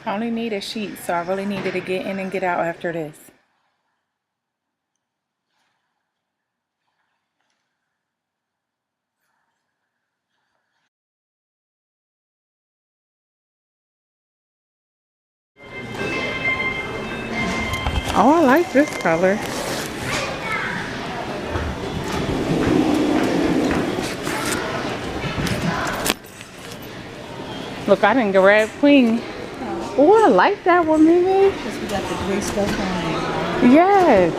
I only need a sheet, so I really needed to get in and get out after this. Oh, I like this color. Look, I didn't grab queen. Oh, I like that one, Mimi. Because we got the gray stuff on it. Yes.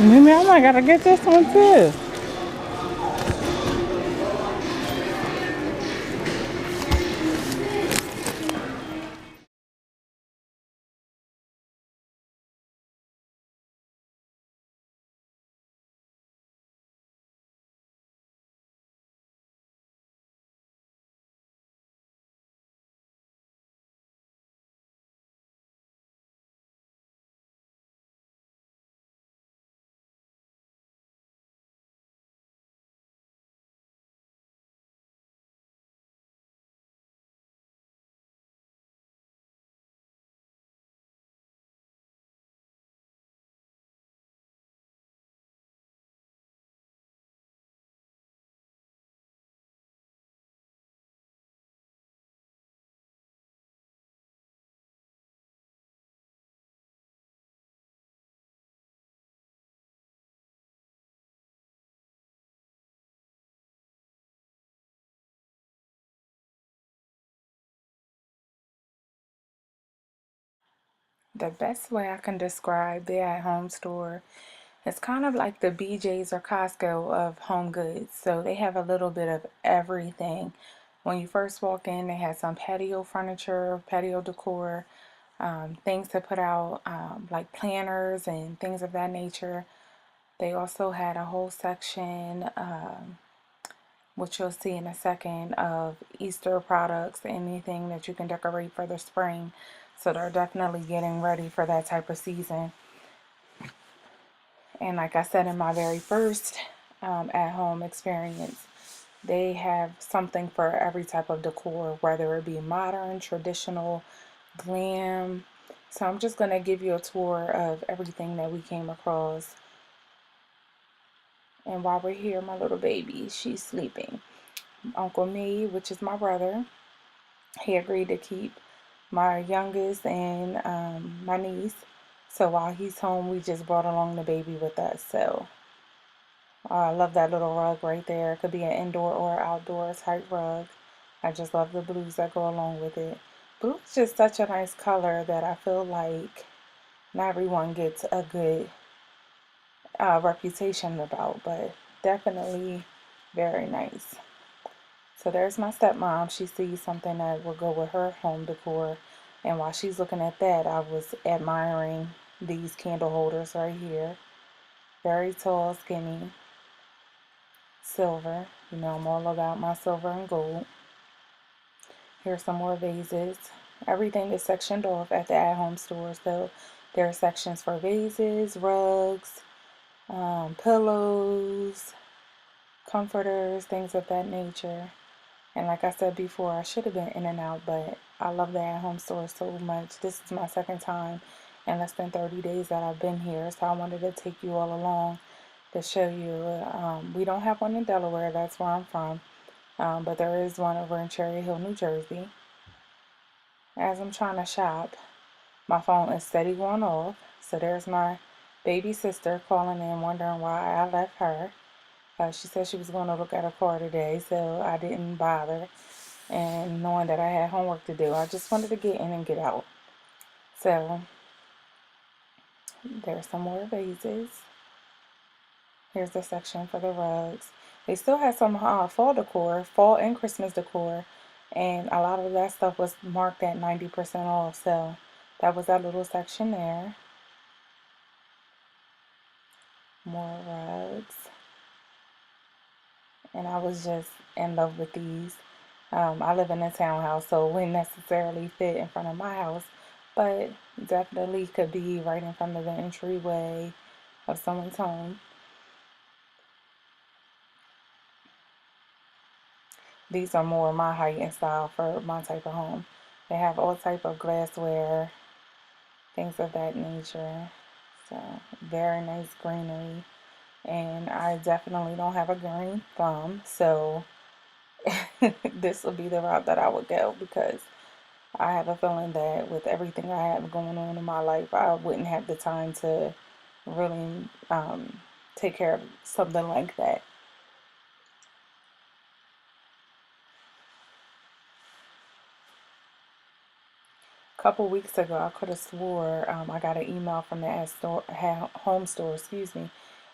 Mimi, I might gotta get this one too. The best way I can describe the at-home store, it's kind of like the BJ's or Costco of home goods. So they have a little bit of everything. When you first walk in, they had some patio furniture, patio decor, things to put out, like planters and things of that nature. They also had a whole section, which you'll see in a second, of Easter products, anything that you can decorate for the spring. So they're definitely getting ready for that type of season. And like I said in my very first at home experience, they have something for every type of decor, whether it be modern, traditional, glam. So I'm just going to give you a tour of everything that we came across. And while we're here, my little baby, she's sleeping. Uncle Me, which is my brother, he agreed to keep my youngest and my niece. So while he's home, we just brought along the baby with us. So I love that little rug right there. It could be an indoor or outdoor type rug. I just love the blues that go along with it. Blue is just such a nice color that I feel like not everyone gets a good reputation about, but definitely very nice. So there's my stepmom. She sees something that will go with her home decor. And while she's looking at that, I was admiring these candle holders right here. Very tall, skinny, silver. You know, I'm all about my silver and gold. Here's some more vases. Everything is sectioned off at the at-home store. So there are sections for vases, rugs, pillows, comforters, things of that nature. And like I said before, I should have been in and out, but I love the at-home store so much. This is my second time in less than 30 days that I've been here, so I wanted to take you all along to show you. We don't have one in Delaware, that's where I'm from, but there is one over in Cherry Hill, New Jersey. As I'm trying to shop, my phone is steady going off, so there's my baby sister calling in wondering why I left her. She said she was going to look at her car today, so I didn't bother. And knowing that I had homework to do, I just wanted to get in and get out. So there's some more vases. Here's the section for the rugs. They still had some fall decor, fall and Christmas decor, and a lot of that stuff was marked at 90% off. So that was that little section there. More rugs. And I was just in love with these. I live in a townhouse, so it wouldn't necessarily fit in front of my house, but definitely could be right in front of the entryway of someone's home. These are more my height and style for my type of home. They have all type of glassware, things of that nature. So very nice greenery. And I definitely don't have a green thumb, so this will be the route that I would go because I have a feeling that with everything I have going on in my life, I wouldn't have the time to really take care of something like that. A couple weeks ago, I could have swore I got an email from the home store, excuse me,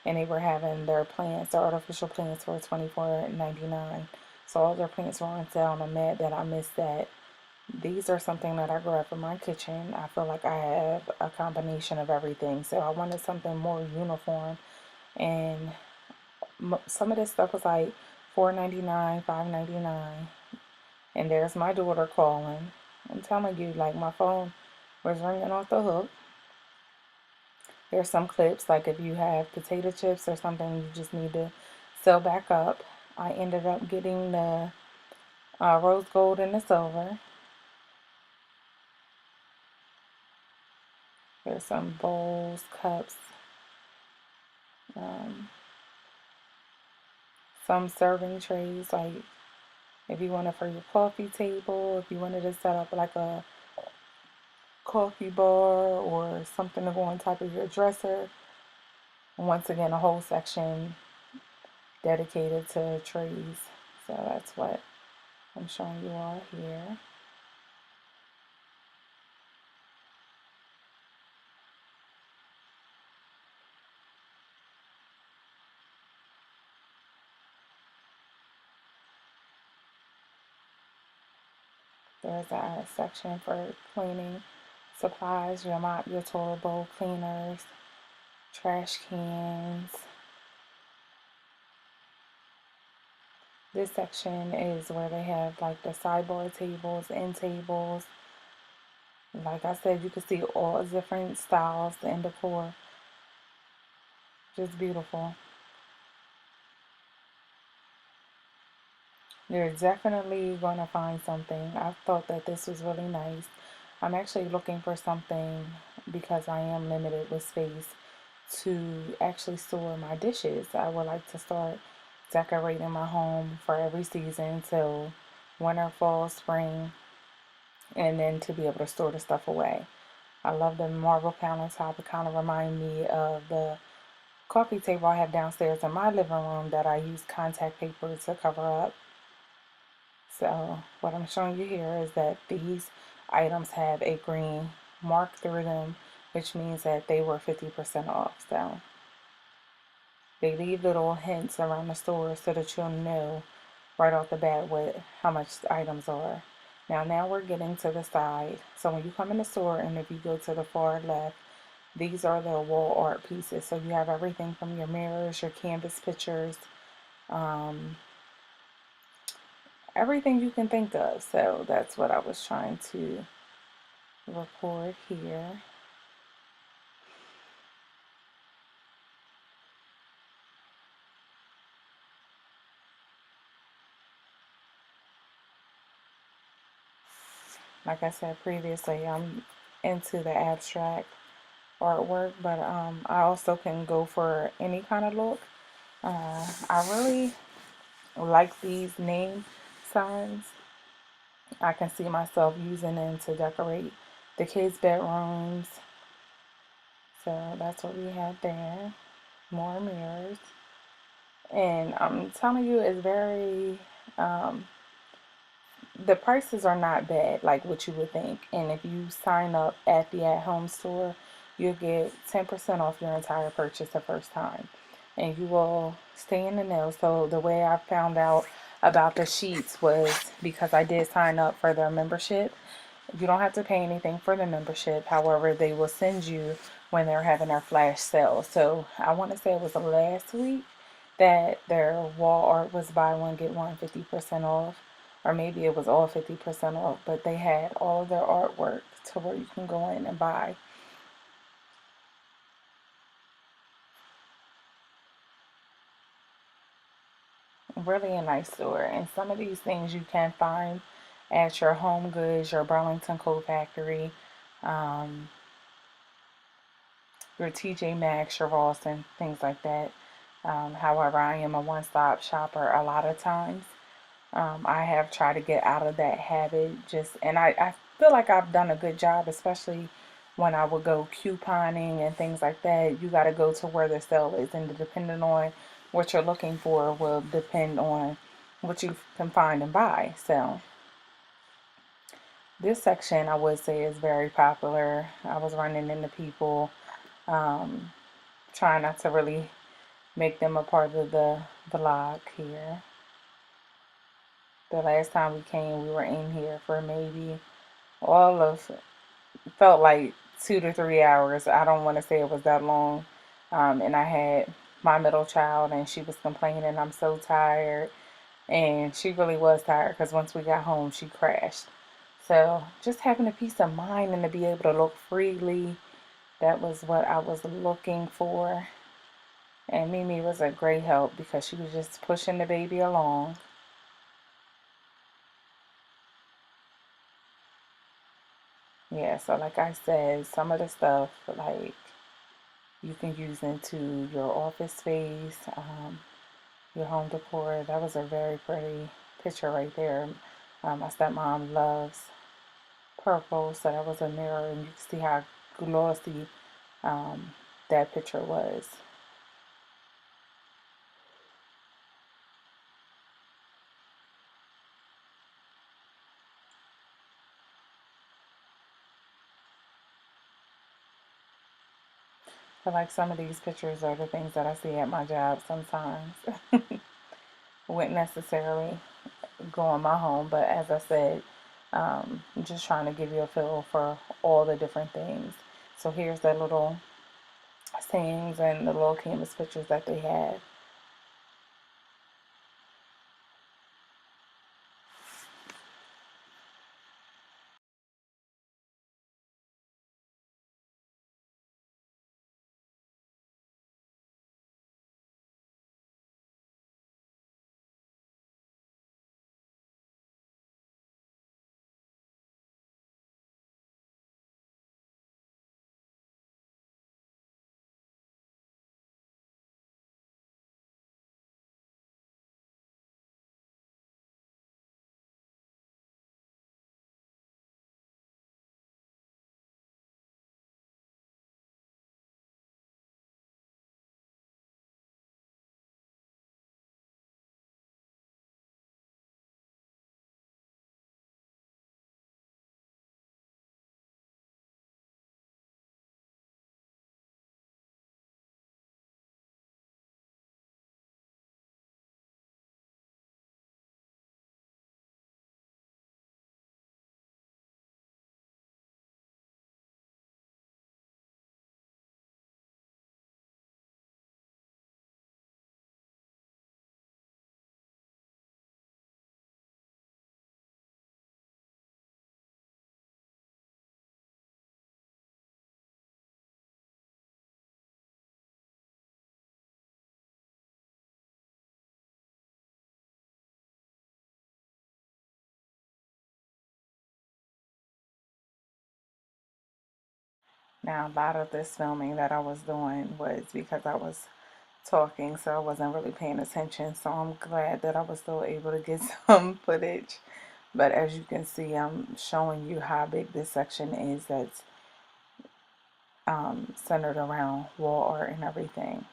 and they were having their plants, their artificial plants for $24.99. So all their plants were on sale, and I'm mad that I missed that. These are something that I grew up in my kitchen. I feel like I have a combination of everything, so I wanted something more uniform. And some of this stuff was like $4.99, $5.99. And there's my daughter calling. I'm telling you, like my phone was ringing off the hook. There's some clips, like if you have potato chips or something, you just need to sew back up. I ended up getting the rose gold and the silver. There's some bowls, cups, um, some serving trays, like if you want it for your coffee table, if you wanted to set up like a coffee bar or something to go on top of your dresser. And once again, a whole section dedicated to trees. So that's what I'm showing you all here. There's a section for cleaning supplies, your mop, your toilet bowl cleaners, trash cans. This section is where they have like the sideboard tables, end tables. Like I said, you can see all different styles and decor. Just beautiful. You're definitely going to find something. I thought that this was really nice. I'm actually looking for something because I am limited with space to actually store my dishes. I would like to start decorating my home for every season till winter, fall, spring, and then to be able to store the stuff away. I love the marble countertop. It kind of reminds me of the coffee table I have downstairs in my living room that I use contact paper to cover up. So what I'm showing you here is that these items have a green mark through them, which means that they were 50% off. So they leave little hints around the store so that you'll know right off the bat what how much the items are. Now we're getting to the side. So when you come in the store and if you go to the far left, these are the wall art pieces. So you have everything from your mirrors, your canvas pictures, um, everything you can think of. So that's what I was trying to record here. Like I said previously, I'm into the abstract artwork, but I also can go for any kind of look. I really like these name signs. I can see myself using them to decorate the kids' bedrooms. So that's what we have there. More mirrors. And I'm telling you, it's very, um, the prices are not bad like what you would think. And if you sign up at the at home store, you'll get 10% off your entire purchase the first time. And you will stay in the know. So the way I found out about the sheets was because I did sign up for their membership. You don't have to pay anything for the membership. However, they will send you when they're having their flash sale. So I want to say it was last week that their wall art was buy one get one 50% off, or maybe it was all 50% off, but they had all of their artwork to where you can go in and buy. Really a nice store. And some of these things you can find at your Home Goods, your Burlington Coat Factory, um, your TJ Maxx, your Ross, and things like that. However, I am a one-stop shopper a lot of times. I have tried to get out of that habit and I feel like I've done a good job, especially when I would go couponing and things like that. You got to go to where the sale is, and depending on what you're looking for will depend on what you can find and buy. So this section I would say is very popular. I was running into people, um, trying not to really make them a part of the vlog here. The last time we came, we were in here for maybe all of felt like 2 to 3 hours. I don't want to say it was that long. And I had my middle child, and she was complaining, I'm so tired. And she really was tired because once we got home, she crashed. So just having a peace of mind and to be able to look freely, that was what I was looking for. And Mimi was a great help because she was just pushing the baby along. Yeah, so like I said, some of the stuff like you can use into your office space, your home decor. That was a very pretty picture right there. My stepmom loves purple, so that was a mirror, and you can see how glossy um, that picture was. But like some of these pictures are the things that I see at my job sometimes. Wouldn't necessarily go in my home, but as I said, I'm just trying to give you a feel for all the different things. So here's the little sayings and the little canvas pictures that they had. Now, a lot of this filming that I was doing was because I was talking, so I wasn't really paying attention. So I'm glad that I was still able to get some footage. But as you can see, I'm showing you how big this section is that's centered around wall art and everything.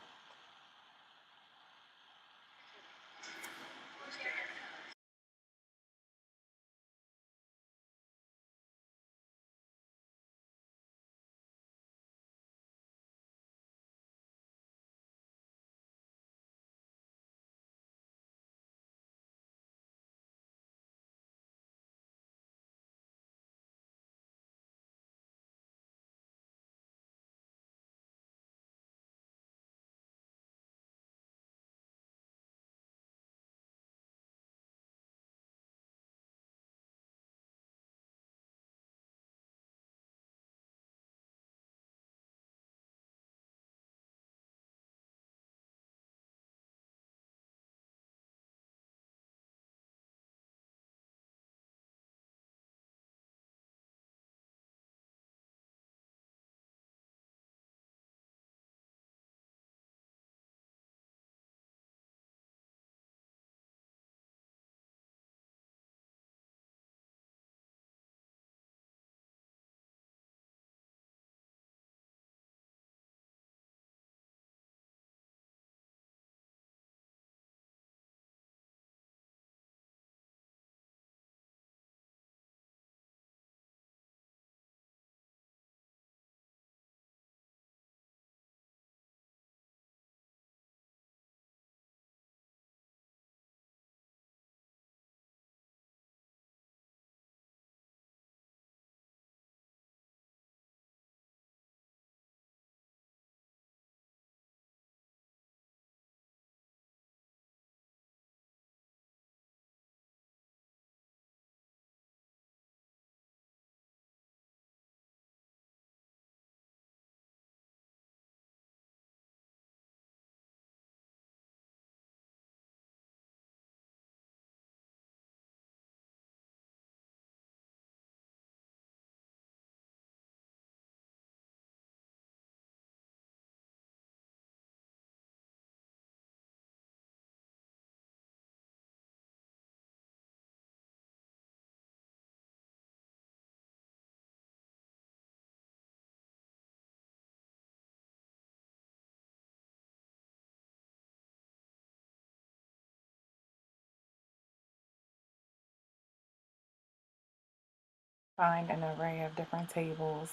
Find an array of different tables.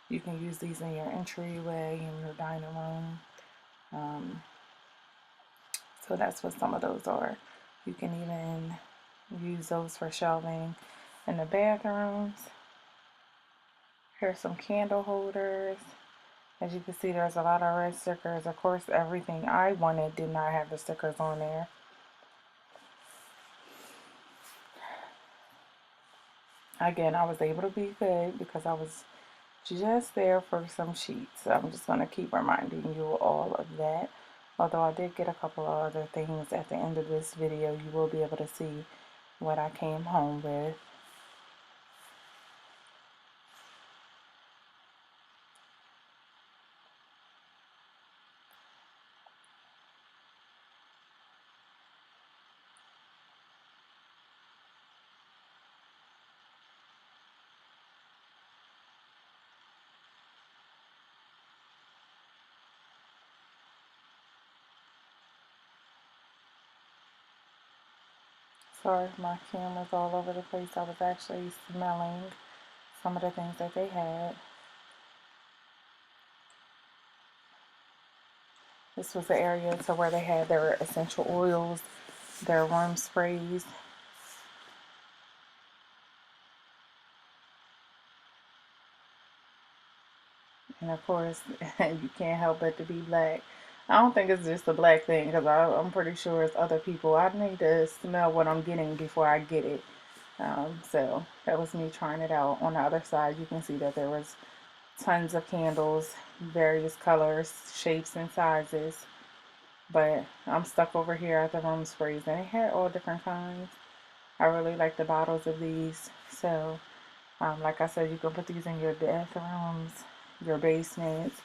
You can use these in your entryway, in your dining room. So that's what some of those are. You can even use those for shelving in the bathrooms. Here's some candle holders. As you can see, there's a lot of red stickers. Of course, everything I wanted did not have the stickers on there. Again, I was able to be good because I was just there for some sheets. So I'm just going to keep reminding you all of that. Although I did get a couple of other things at the end of this video, you will be able to see what I came home with. Sorry if my camera's all over the place. I was actually smelling some of the things that they had. This was the area to where they had their essential oils, their room sprays. And of course, you can't help but to be black. I don't think it's just a black thing because I'm pretty sure it's other people. I need to smell what I'm getting before I get it. So that was me trying it out. On the other side, you can see that there was tons of candles, various colors, shapes, and sizes. But I'm stuck over here at the room sprays, and they had all different kinds. I really like the bottles of these. So, like I said, you can put these in your bathrooms, your basements,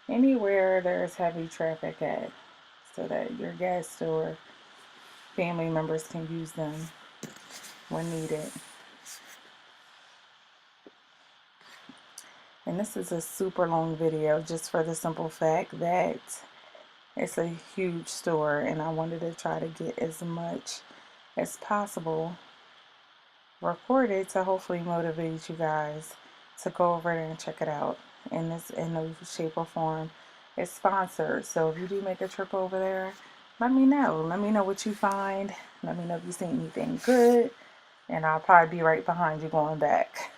anywhere there's heavy traffic at, so that your guests or family members can use them when needed. And this is a super long video just for the simple fact that it's a huge store and I wanted to try to get as much as possible recorded to hopefully motivate you guys to go over there and check it out in no shape or form. It's sponsored, so if you do make a trip over there, let me know. Let me know what you find. Let me know if you see anything good, and I'll probably be right behind you going back.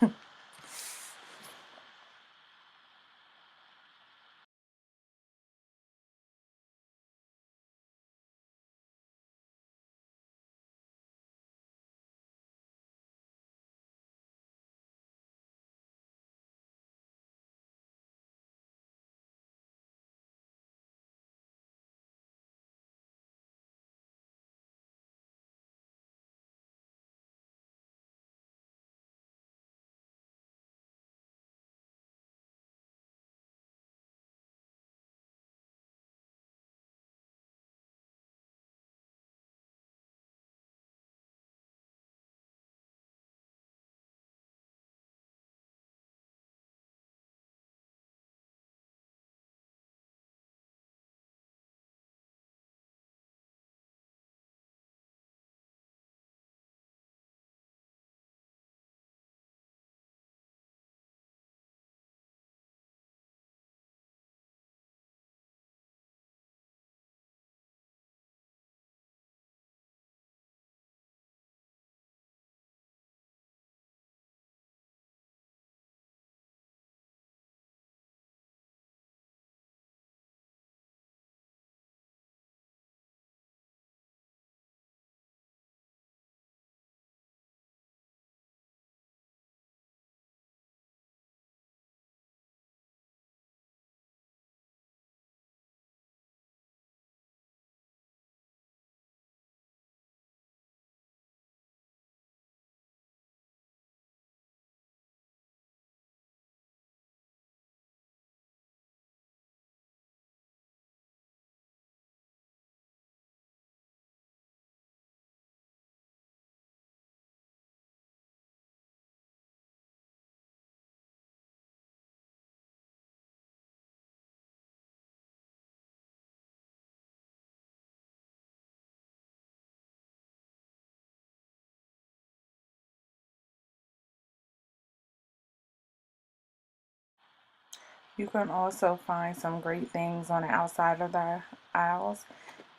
You can also find some great things on the outside of the aisles.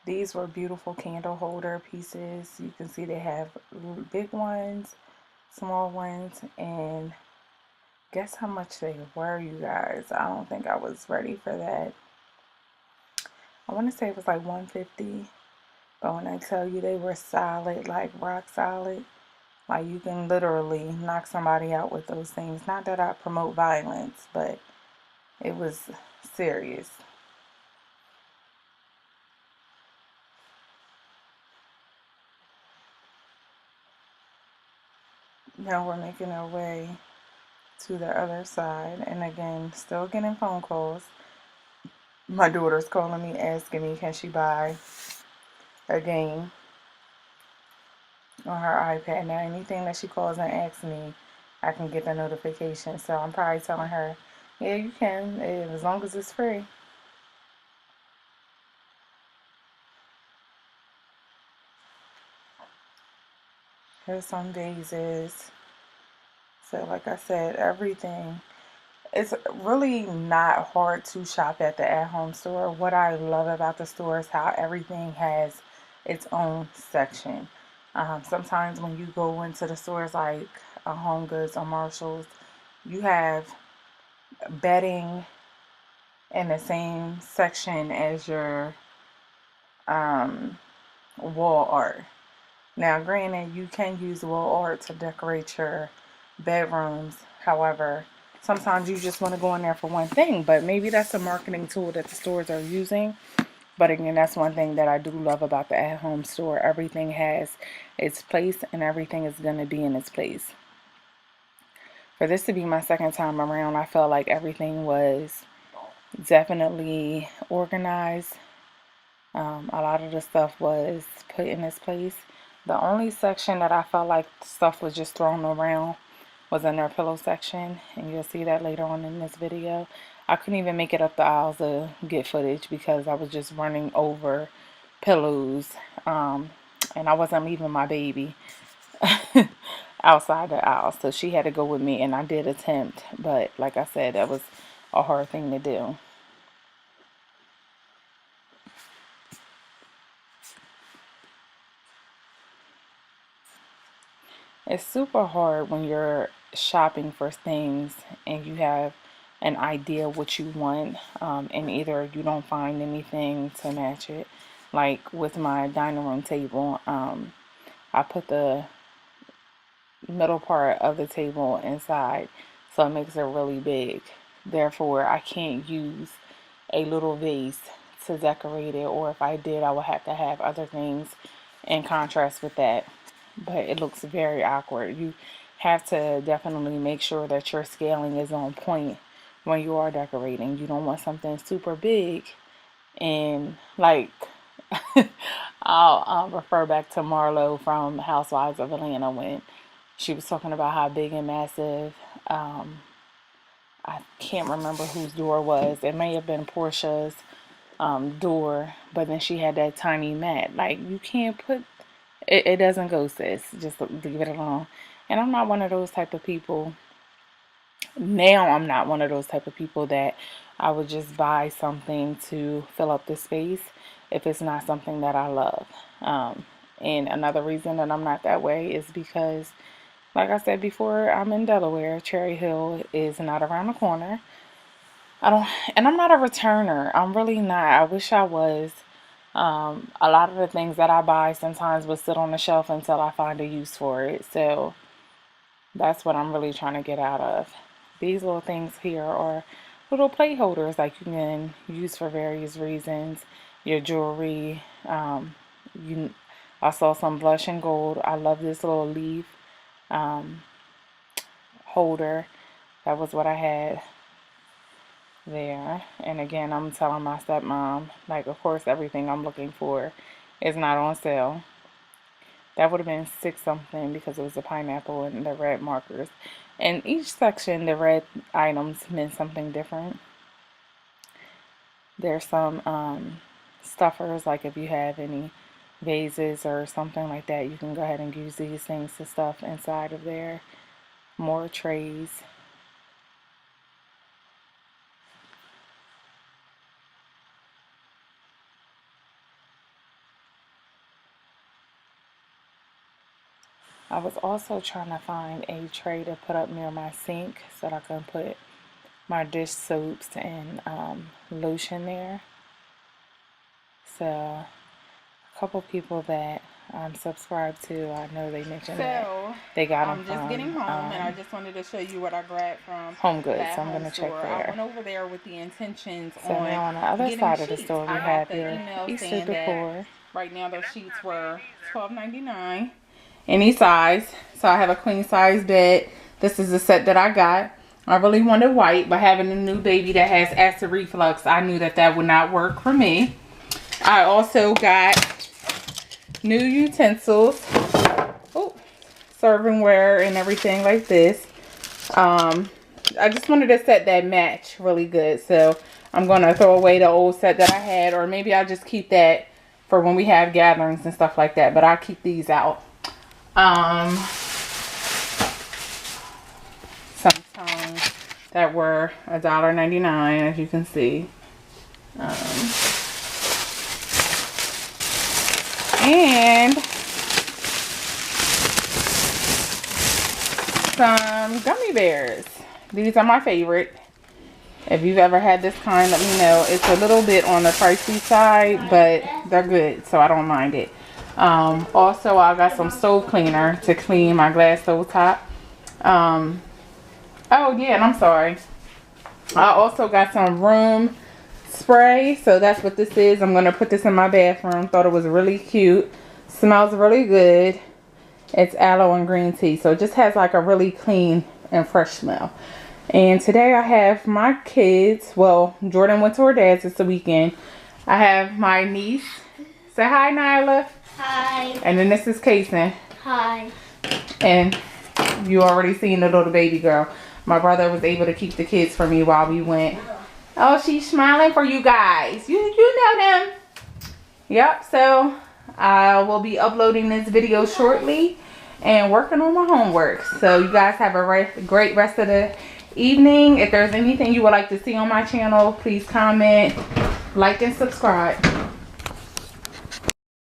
These were beautiful candle holder pieces. You can see they have big ones, small ones, and guess how much they were, you guys? I don't think I was ready for that. I want to say it was like 150, but when I tell you they were solid, like rock solid, like you can literally knock somebody out with those things. Not that I promote violence, but it was serious. Now we're making our way to the other side, and again, still getting phone calls. My daughter's calling me asking me can she buy a game on her iPad. Now anything that she calls and asks me, I can get the notification. So I'm probably telling her, yeah, you can, as long as it's free. Here's some vases. So like I said, everything. It's really not hard to shop at the at-home store. What I love about the store is how everything has its own section. Sometimes when you go into the stores like Home Goods or Marshalls, you have bedding in the same section as your um, wall art. Now, granted, you can use wall art to decorate your bedrooms. However, sometimes you just want to go in there for one thing, but maybe that's a marketing tool that the stores are using. But again, that's one thing that I do love about the at home store. Everything has its place and everything is going to be in its place. For this to be my second time around, I felt like everything was definitely organized. A lot of the stuff was put in its place. The only section that I felt like stuff was just thrown around was in their pillow section, and you'll see that later on in this video. I couldn't even make it up the aisles to get footage because I was just running over pillows, and I wasn't leaving my baby outside the aisle, so she had to go with me, and I did attempt, but like I said, that was a hard thing to do. It's super hard when you're shopping for things and you have an idea what you want, and either you don't find anything to match it. Like with my dining room table, I put the middle part of the table inside, so it makes it really big. Therefore, I can't use a little vase to decorate it, or if I did, I would have to have other things in contrast with that. But it looks very awkward. You have to definitely make sure that your scaling is on point when you are decorating. You don't want something super big and like I'll refer back to Marlo from Housewives of Atlanta when she was talking about how big and massive. I can't remember whose door was. It may have been Portia's door, but then she had that tiny mat. Like you can't put it. It doesn't go, sis. Just leave it alone. And I'm not one of those type of people. Now I'm not one of those type of people that I would just buy something to fill up the space if it's not something that I love. And another reason that I'm not that way is because, like I said before, I'm in Delaware. Cherry Hill is not around the corner. I don't, and I'm not a returner. I'm really not. I wish I was. A lot of the things that I buy sometimes will sit on the shelf until I find a use for it. So that's what I'm really trying to get out of. These little things here are little plate holders like you can use for various reasons. Your jewelry. You, I saw some blush and gold. I love this little leaf holder. That was what I had there. And again, I'm telling my stepmom, like, of course, everything I'm looking for is not on sale. That would have been six something because it was a pineapple and the red markers. In each section, the red items meant something different. There's some stuffers, like if you have any vases or something like that, you can go ahead and use these things to stuff inside of there. More trays. I was also trying to find a tray to put up near my sink so that I can put my dish soaps and lotion there. So a couple people that I'm subscribed to, I know they mentioned that they got them from I'm just getting home, and I just wanted to show you what I grabbed from Home Goods. that So I'm home gonna store. check there. I went over there with the intentions So on now on the other getting side of the sheets. store, we I have got the your email Easter saying decor. that right now those sheets were $12.99, any size. So I have a queen size bed. This is the set that I got. I really wanted white, but having a new baby that has acid reflux, I knew that that would not work for me. I also got new utensils, servingware and everything like this. I just wanted to set that match really good, so I'm gonna throw away the old set that I had, or maybe I'll just keep that for when we have gatherings and stuff like that, but I'll keep these out. Some tongs that were $1.99, as you can see. And some gummy bears. These are my favorite. If you've ever had this kind, let me know. It's a little bit on the pricey side, but they're good, so I don't mind it. Also, I got some stove cleaner to clean my glass stove top. Oh yeah, and I'm sorry. I also got some room spray, so that's what this is. I'm gonna put this in my bathroom. Thought it was really cute. Smells really good. It's aloe and green tea, so it just has like a really clean and fresh smell. And today I have my kids. Well, Jordan went to her dad's. It's the weekend. I have my niece. Say hi, Nyla. Hi. And then this is Kason. Hi. And you already seen the little baby girl. My brother was able to keep the kids for me while we went. Oh, she's smiling for you guys. You know them. Yep, so I will be uploading this video shortly and working on my homework. So you guys have a great rest of the evening. If there's anything you would like to see on my channel, please comment, like, and subscribe.